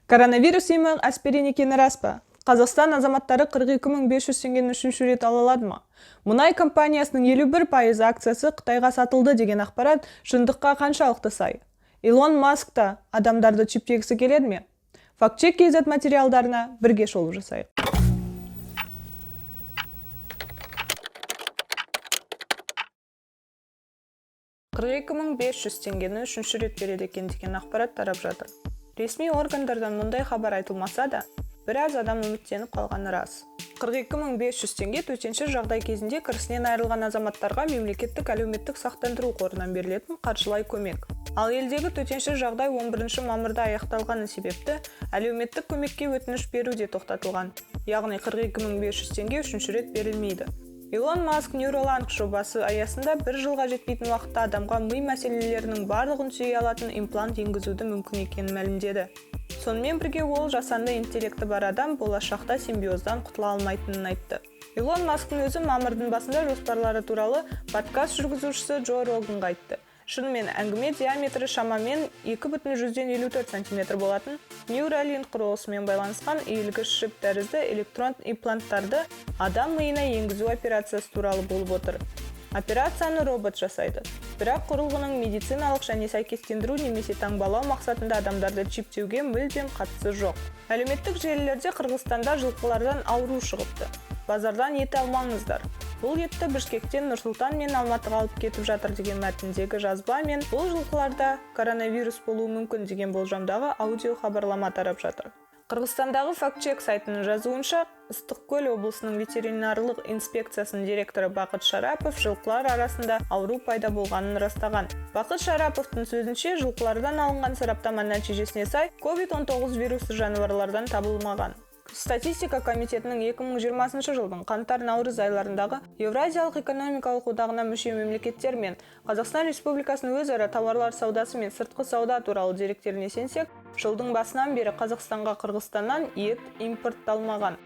Коронавирус емі аспирин екені рас па? Қазақстан азаматтары 42.500 теңгені үшінші рет ала алады ма? Мұнай компаниясының 51% акциясы Қытайға сатылды деген ақпарат шындыққа қаншалықты сай? Илон Маск та адамдарды чиптегісі келеді ме? Фактчек KZ материалдарына бірге шолу жасайық. $42.500 үшінші рет береді екен деген ақпарат тарап жатыр. Ресми органдардан мұндай хабар айтылмаса да, біраз адам үміттеніп қалғаны рас. $42.500 төтенше жағдай кезінде кірісінен айырылған азаматтарға мемлекеттік әлеуметтік сақтандыру қорынан берілетін қаржылай көмек. Ал елдегі төтенше жағдай 11 мамырда аяқталғаны себепті әлеуметтік көмекке өтініш беру де тоқтатылған. Яғни $42.500 үшінші рет берілмейді. Илон Маск Neuralink жобасы аясында бір жылға жетпейтін уақытта адамға ми мәселелерінің барлығын түзей алатын имплант енгізуді мүмкін екенін мәлімдеді. Сонымен бірге ол жасанды интеллекті бар адам болашақта симбиоздан құтыла алмайтынын айтты. Илон Масктың өзі мамырдың басында жоспарлары туралы подкаст жүргізушісі Джо Роганға айтты. Шынымен әңгіме диаметрі шамамен 2,54 см болатын Neuralink құрылысымен байланысқан иілгіш шип тәрізді электрон импланттарды адам миына енгізу операциясы туралы болып отыр. Операцияны робот жасайды. Бірақ құрылғының медициналық және сәйкестендіру немесе таңбалау мақсатында адамдарды чиптеуге мүлдем қатысы жоқ. Әлеуметтік желілерде Қырғызстанда жылқылардан ауру шығыпты. Базардан ет алмаңыздар. Бұл етті Бішкектен Нұрсұлтан мен Алматыға алып кетіп жатыр деген мәтіндегі жазба мен бұл жылқыларда коронавирус болуы мүмкін деген болжамдағы аудио хабарлама тарап жатыр. Қырғызстандағы фактчек сайтының жазуынша, Ыстықкөл облысының ветеринарлық инспекциясының директоры Бақыт Шарапов жылқылар арасында ауру пайда болғанын растаған. Бақыт Шараповтың сөзінше, жылқылардан алынған сараптама нәтижесіне сай COVID-19 вирусы жануарлардан табылмаған. Статистика комитетінің 2020 жылдың қаңтар-наурыз айларындағы Еуразиялық экономикалық одағына мүше мемлекеттер мен Қазақстан Республикасының өзара тауарлар саудасы мен сыртқы сауда туралы деректеріне сенсек, жылдың басынан бері Қазақстанға Қырғызстаннан ет импортталмаған.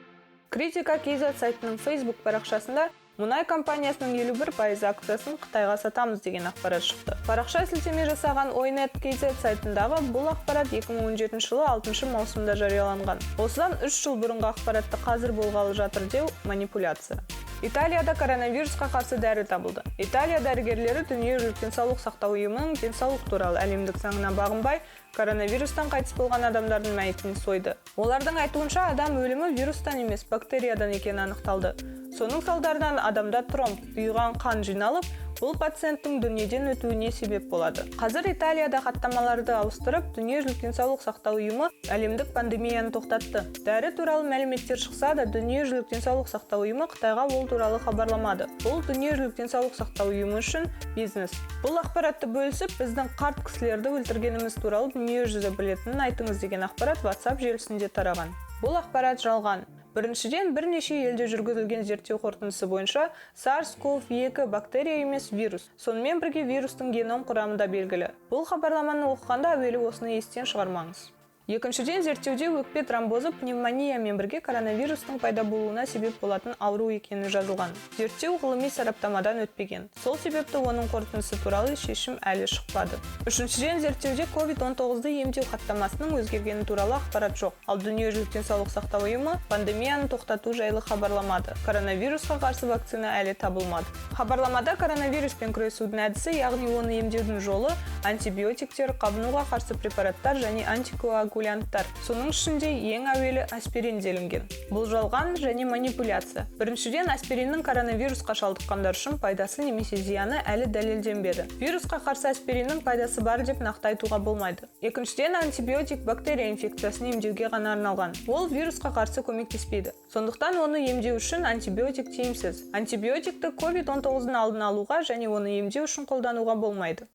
Критика KZ сайтының Facebook парақшасында мұнай компаниясының 51% акциясын Қытайға сатамыз деген ақпарат шықты. Парақша сілтеме жасаған Ойнет KZ сайтындағы бұл ақпарат 2017 жылы 6 маусымда жарияланған. Осыдан 3 жыл бұрынғы ақпаратты қазір болғалы жатыр деу манипуляция. Италияда коронавирусқа қарсы дәрі табылды. Италия дәрігерлері дүниежүзілік денсаулық сақтау ұйымының денсаулық туралы әлемдік заңына бағынбай, коронавирустан қайтыс болған адамдардың мәйітін сойды. Олардың айтуынша адам өлімі вирустан емес, бактериядан екені анықталды. Соның салдарынан адамда тромб, ұйыған қан жиналып, бұл пациенттің дүниеден өтуіне себеп болады. Қазір Италияда хаттамаларды ауыстырып, дүниежүзілік денсаулық сақтау ұйымы әлемдік пандемияны тоқтатты. Дәрі туралы мәліметтер шықса да, дүниежүзілік денсаулық сақтау ұйымы Қытайға ол туралы хабарламады. Бұл дүниежүзілік денсаулық сақтау ұйымы үшін бизнес. Бұл ақпаратты бөлісіп, біздің қарт кісілерді өлтіргеніміз туралы дүниежүзі білетінін айтыңыз деген ақпарат WhatsApp желісінде тараған. Бұл ақпарат жалған. Біріншіден, бірнеше елде жүргізілген зерттеу қорытындысы бойынша SARS-CoV-2 бактерия емес вирус. Сонымен бірге вирустың геном құрамында белгілі. Бұл хабарламаны оқығанда әуелі осыны естен шығармаңыз. Екіншіден, зерттеуде өкпе тромбозы пневмониямен бірге коронавирустың пайда болуына себеп болатын ауру екені жазылған. Зерттеу ғылыми сараптамадан өтпеген. Сол себепті оның қорытындысы туралы шешім әлі шықпады. Үшіншіден, зерттеуде COVID-19-ды емдеу хаттамасының өзгергені туралы ақпарат жоқ. Ал дүниежүзілік денсаулық сақтау ұйымы пандемияны тоқтату жайлы хабарламады. Коронавирусқа қарсы вакцина әлі табылмады. Хабарламада коронавируспен күресудің әдісі, яғни оны емдеудің жолы антибиотиктер, қабынуға қарсы препараттар және антикоагулянттар. Соның ішінде ең әуелі аспирин делінген. Бұл жалған және манипуляция. Біріншіден, аспириннің коронавирусқа шалдыққандар үшін пайдасы немесе зияны әлі дәлелденбеді. Вирусқа қарсы аспириннің пайдасы бар деп нақты айтуға болмайды. Екіншіден, антибиотик бактерия инфекциясын емдеуге ғана арналған. Ол вирусқа қарсы көмектеспейді. Сондықтан оны емдеу үшін антибиотик тиімсіз. Антибиотикті COVID-19-ның алдын алуға және оны емдеу үшін қолдануға болмайды.